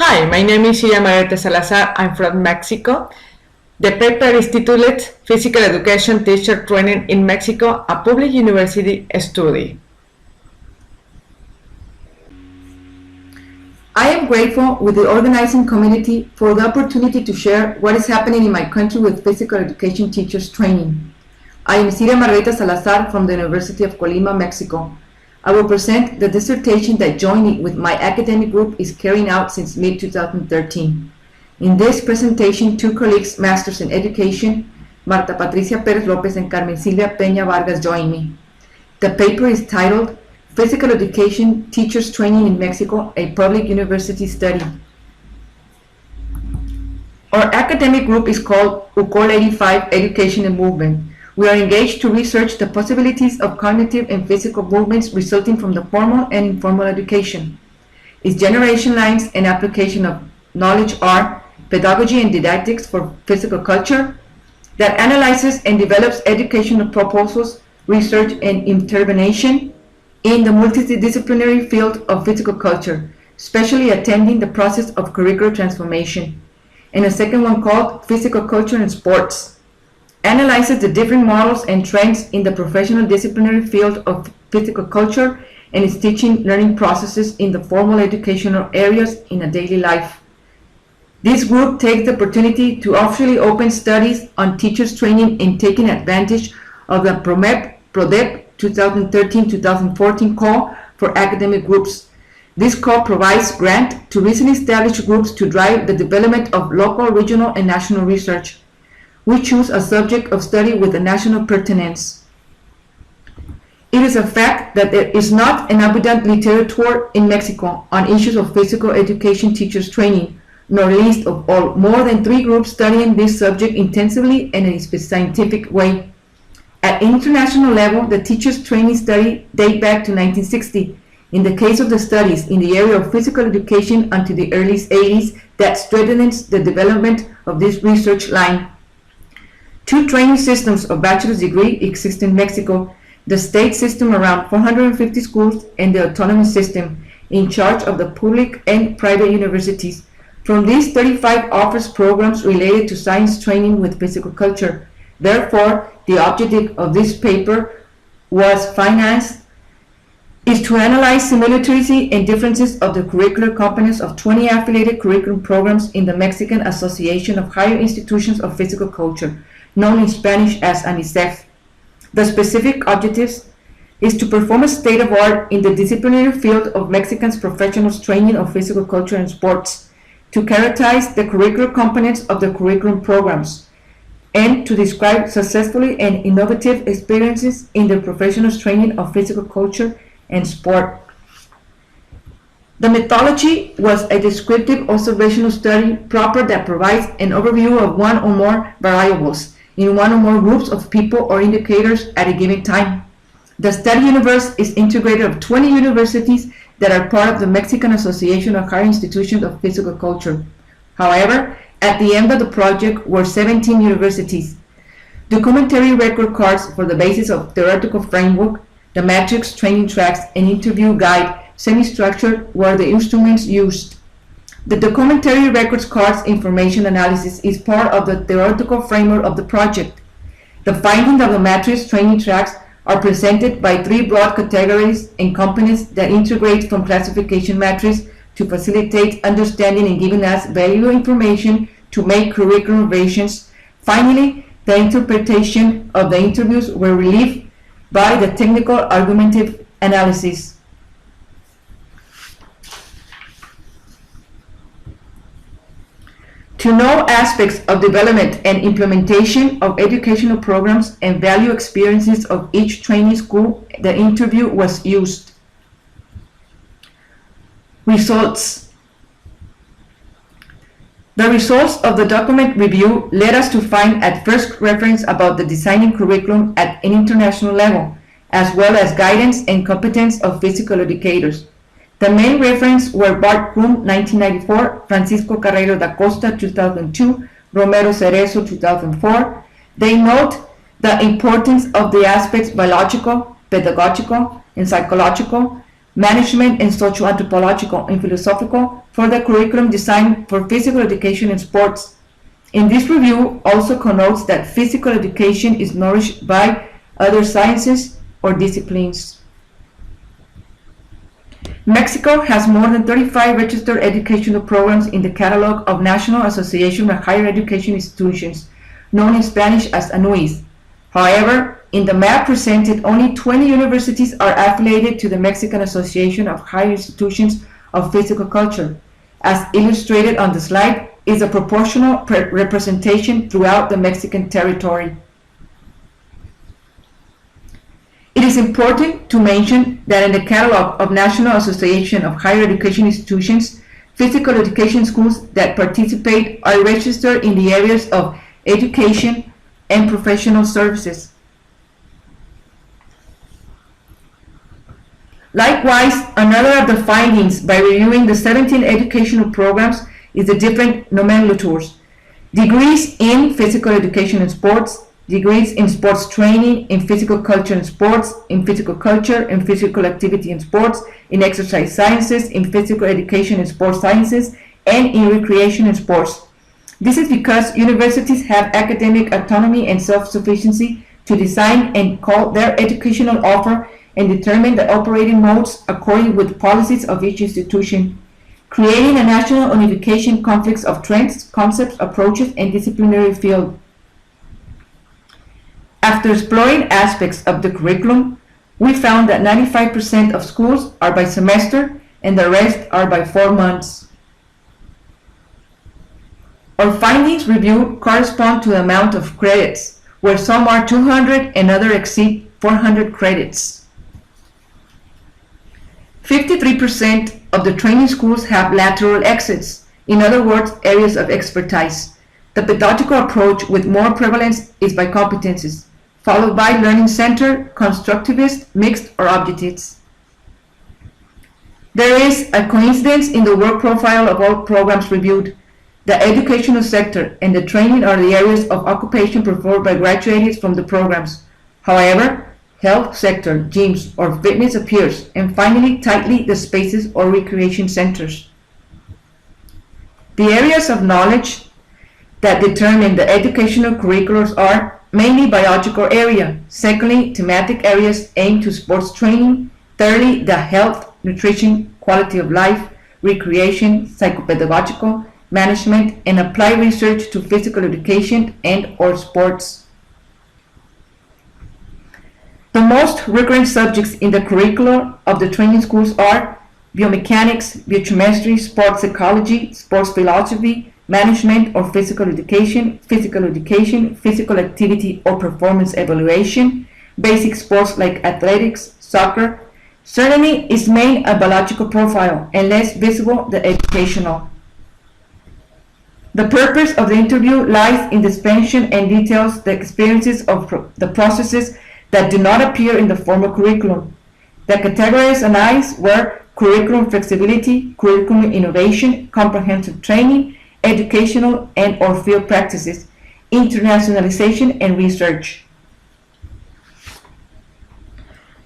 Hi, my name is Maria Salazar. I'm from Mexico. The paper is titled Physical Education Teacher Training in Mexico, a Public University Study. I am grateful with the organizing community for the opportunity to share what is happening in my country with physical education teachers training. I am Maria Salazar from the University of Colima, Mexico. I will present the dissertation that jointly with my academic group is carrying out since mid-2013. In this presentation, two colleagues, Masters in Education, Marta Patricia Perez Lopez and Carmen Silvia Peña Vargas, join me. The paper is titled Physical Education Teachers Training in Mexico, a Public University Study. Our academic group is called UCOL 85 Education and Movement. We are engaged to research the possibilities of cognitive and physical movements resulting from the formal and informal education. Its generation lines and application of knowledge are pedagogy and didactics for physical culture, that analyzes and develops educational proposals, research and intervention in the multidisciplinary field of physical culture, especially attending the process of curricular transformation. And a second one called Physical Culture and Sports, analyzes the different models and trends in the professional disciplinary field of physical culture and its teaching learning processes in the formal educational areas in a daily life. This group takes the opportunity to officially open studies on teachers training in taking advantage of the PRODEP 2013-2014 call for academic groups. This call provides grant to recently established groups to drive the development of local, regional, and national research. We choose a subject of study with a national pertinence. It is a fact that there is not an abundant literature in Mexico on issues of physical education teachers training, nor least of all more than 3 groups studying this subject intensively and in a scientific way. At international level, the teachers training study date back to 1960. In the case of the studies in the area of physical education until the early 80s, that strengthens the development of this research line. 2 training systems of bachelor's degree exist in Mexico, the state system around 450 schools and the autonomous system in charge of the public and private universities. From these, 35 offers programs related to science training with physical culture. Therefore, the objective of this paper was is to analyze similarities and differences of the curricular components of 20 affiliated curriculum programs in the Mexican Association of Higher Institutions of Physical Culture, known in Spanish as ANICEF. The specific objectives is to perform a state of art in the disciplinary field of Mexicans professionals training of physical culture and sports, to characterize the curricular components of the curriculum programs, and to describe successfully and innovative experiences in the professionals training of physical culture and sport. The methodology was a descriptive observational study proper that provides an overview of one or more variables in one or more groups of people or indicators at a given time. The study universe is integrated of 20 universities that are part of the Mexican Association of Higher Institutions of Physical Culture. However, at the end of the project were 17 universities. Documentary record cards for the basis of theoretical framework, the matrix, training tracks, and interview guide, semi-structured, were the instruments used. The documentary records cards information analysis is part of the theoretical framework of the project. The findings of the matrix training tracks are presented by 3 broad categories and components that integrate from classification matrix to facilitate understanding and giving us valuable information to make curriculum revisions. Finally, the interpretation of the interviews were relieved by the technical argumentative analysis. To know aspects of development and implementation of educational programs and value experiences of each training school, the interview was used. Results. The results of the document review led us to find at first reference about the designing curriculum at an international level, as well as guidance and competence of physical educators. The main reference were Bart Krum, 1994, Francisco Carreiro da Costa, 2002, Romero Cerezo, 2004. They note the importance of the aspects biological, pedagogical, and psychological management, and social anthropological and philosophical for the curriculum designed for physical education and sports. In this review also connotes that physical education is nourished by other sciences or disciplines. Mexico has more than 35 registered educational programs in the catalog of National Association of Higher Education Institutions, known in Spanish as ANUIS. However, in the map presented, only 20 universities are affiliated to the Mexican Association of Higher Institutions of Physical Culture. As illustrated on the slide, is a proportional representation throughout the Mexican territory. It is important to mention that in the catalog of National Association of Higher Education Institutions, physical education schools that participate are registered in the areas of education and professional services. Likewise, another of the findings by reviewing the 17 educational programs is the different nomenclatures. Degrees in physical education and sports, degrees in sports training, in physical culture and sports, in physical culture, in physical activity and sports, in exercise sciences, in physical education and sports sciences, and in recreation and sports. This is because universities have academic autonomy and self-sufficiency to design and call their educational offer and determine the operating modes according with policies of each institution. Creating a national unification conflicts of trends, concepts, approaches, and disciplinary field. After exploring aspects of the curriculum, we found that 95% of schools are by semester and the rest are by 4 months. Our findings reviewed correspond to the amount of credits, where some are 200 and others exceed 400 credits. 53% of the training schools have lateral exits, in other words, areas of expertise. The pedagogical approach with more prevalence is by competencies, followed by learning center, constructivist, mixed, or objectives. There is a coincidence in the work profile of all programs reviewed. The educational sector and the training are the areas of occupation preferred by graduates from the programs. However, health sector, gyms, or fitness appears, and finally, tightly, the spaces or recreation centers. The areas of knowledge that determine the educational curriculums are mainly biological area, secondly, thematic areas aimed to sports training, thirdly, the health, nutrition, quality of life, recreation, psychopedagogical, management, and applied research to physical education and or sports. The most recurrent subjects in the curriculum of the training schools are biomechanics, biochemistry, sports psychology, sports philosophy, management or physical education, physical activity or performance evaluation, basic sports like athletics, soccer. Certainly is main a biological profile and less visible the educational. The purpose of the interview lies in the expansion and details the experiences of the processes that do not appear in the formal curriculum. The categories analyzed were curriculum flexibility, curriculum innovation, comprehensive training, educational and or field practices, internationalization, and research.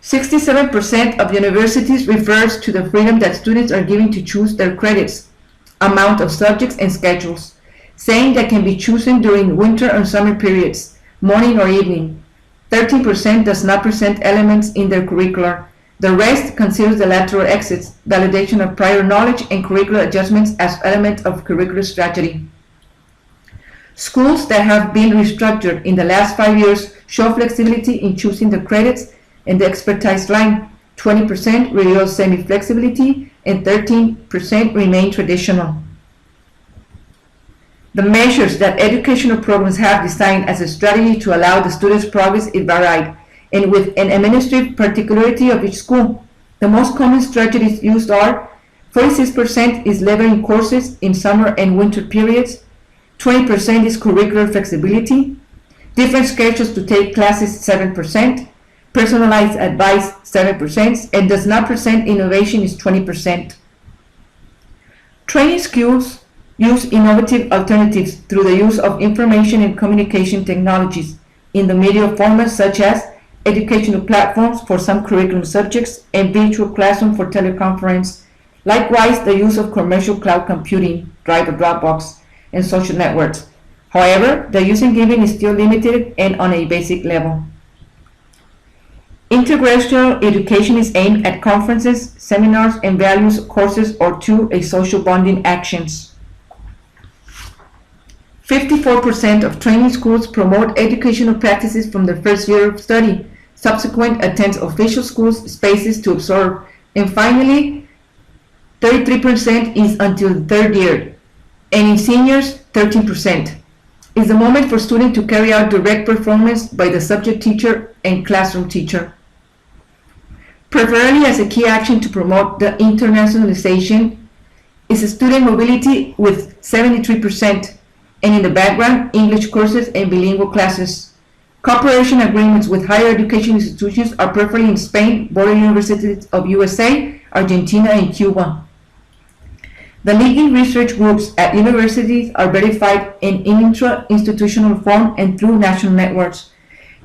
67% of universities refers to the freedom that students are given to choose their credits, amount of subjects, and schedules, saying that can be chosen during winter and summer periods, morning or evening. 13% does not present elements in their curricular. The rest considers the lateral exits, validation of prior knowledge, and curricular adjustments as elements of curricular strategy. Schools that have been restructured in the last 5 years show flexibility in choosing the credits and the expertise line. 20% reveal semi-flexibility and 13% remain traditional. The measures that educational programs have designed as a strategy to allow the students' progress is varied, and with an administrative particularity of each school. The most common strategies used are 46% is leveling courses in summer and winter periods, 20% is curricular flexibility, different schedules to take classes 7%, personalized advice 7%, and does not present innovation is 20%. Training schools use innovative alternatives through the use of information and communication technologies in the media formats such as educational platforms for some curriculum subjects, and virtual classroom for teleconference. Likewise, the use of commercial cloud computing, Drive or Dropbox, and social networks. However, the use and giving is still limited and on a basic level. Intergenerational education is aimed at conferences, seminars, and values courses or to a social bonding actions. 54% of training schools promote educational practices from the first year of study. Subsequent attends official schools spaces to absorb. And finally, 33% is until the third year. And in seniors, 13%. Is the moment for students to carry out direct performance by the subject teacher and classroom teacher. Preferably as a key action to promote the internationalization is student mobility with 73%, and in the background, English courses and bilingual classes. Cooperation agreements with higher education institutions are preferably in Spain, border universities of USA, Argentina, and Cuba. The leading research groups at universities are verified in intra-institutional form and through national networks.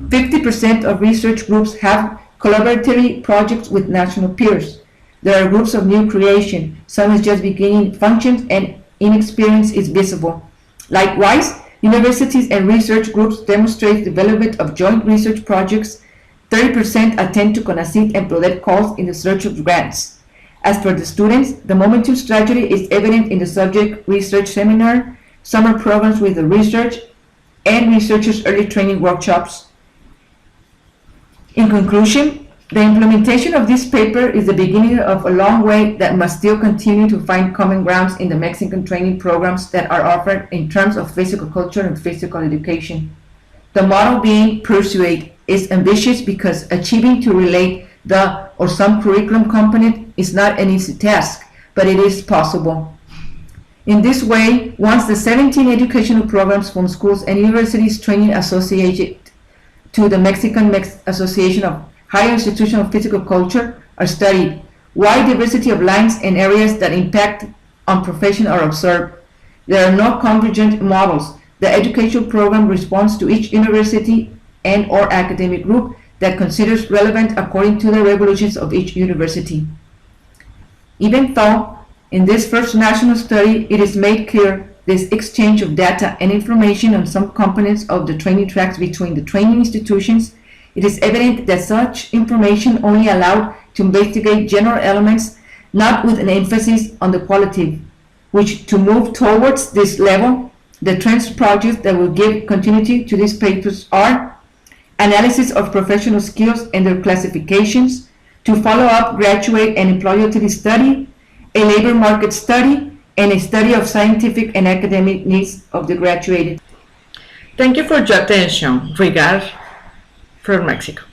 50% of research groups have collaborative projects with national peers. There are groups of new creation, some is just beginning functions and inexperience is visible. Likewise, universities and research groups demonstrate development of joint research projects. 30% attend to CONACYT and PRODEP calls in the search of grants. As for the students, the momentum strategy is evident in the subject research seminar, summer programs with the research, and researchers' early training workshops. In conclusion, the implementation of this paper is the beginning of a long way that must still continue to find common grounds in the Mexican training programs that are offered in terms of physical culture and physical education. The model being pursued is ambitious because achieving to relate the or some curriculum component is not an easy task, but it is possible. In this way, once the 17 educational programs from schools and universities training associated to the Mexican Association of Higher Institutions of Physical Culture are studied, wide diversity of lines and areas that impact on profession are observed. There are no convergent models. The educational program responds to each university and or academic group that considers relevant according to the regulations of each university. Even though, in this first national study, it is made clear this exchange of data and information on some components of the training tracks between the training institutions, it is evident that such information only allowed to investigate general elements, not with an emphasis on the qualitative, which to move towards this level, the trends projects that will give continuity to these papers are analysis of professional skills and their classifications, to follow up graduate and employability study, a labor market study, and a study of scientific and academic needs of the graduated. Thank you for your attention. Regards from Mexico.